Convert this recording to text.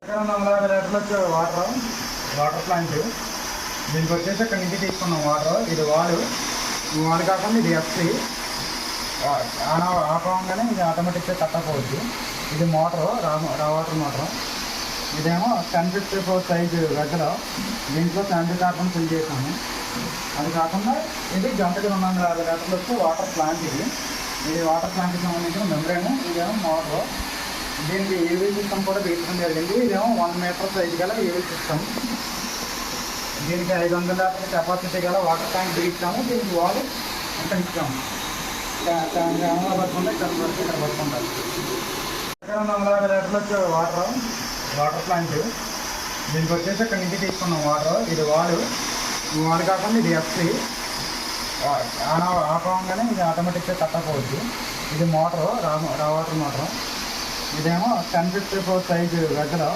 ఇక్కడ 450 లీటర్లు వచ్చే వాటర్ ప్లాంట్. దీనికి వచ్చేసి ఇక్కడ నుంచి తీసుకున్నాం వాటర్. ఇది వాడు కాకుండా ఇది ఎఫ్సి ఆపంగానే ఇది ఆటోమేటిక్గా కట్ అయిపోవచ్చు. ఇది మోటరు రా వాటర్ మోటరు. ఇదేమో 1054 సైజు గడ్డలో దీంట్లో 70 కార్బన్ ఫిల్ చేసాము. అది కాకుండా ఇది గంటకి 250 లీటర్లు వచ్చే వాటర్ ప్లాంట్. ఇది వాటర్ ప్లాంట్కి సంబంధించిన మెంబ్రేన్. ఇదేమో మోటరు. దీనికి ఏవీ సిస్టమ్ కూడా తీసుకోవడం జరిగింది. ఇదేమో 1 మీటర్ సైజు గల ఏవీ సిస్టమ్. దీనికి 500 లీటర్ల కెపాసిటీ గల వాటర్ ట్యాంక్ బిగించాము. దీనికి వాల్ ఇక్కడ ఇచ్చాము. గ్రామంలో పట్టుకుంటే ఇక్కడ పట్టుకుంటారు. ఇక్కడ 450 లీటర్లు వచ్చే వాటర్ ప్లాంట్. దీనికి వచ్చేసి ఇక్కడ నుంచి తీసుకున్నాం వాటర్. ఇది వాడు కాకుండా ఇది ఎఫ్సి ఆపంగానే ఇది ఆటోమేటిక్గా కట్ అయిపోవచ్చు. ఇది మోటరు రా వాటర్ మోటరు. ఇదేమో 1054 సైజు గడ్డలో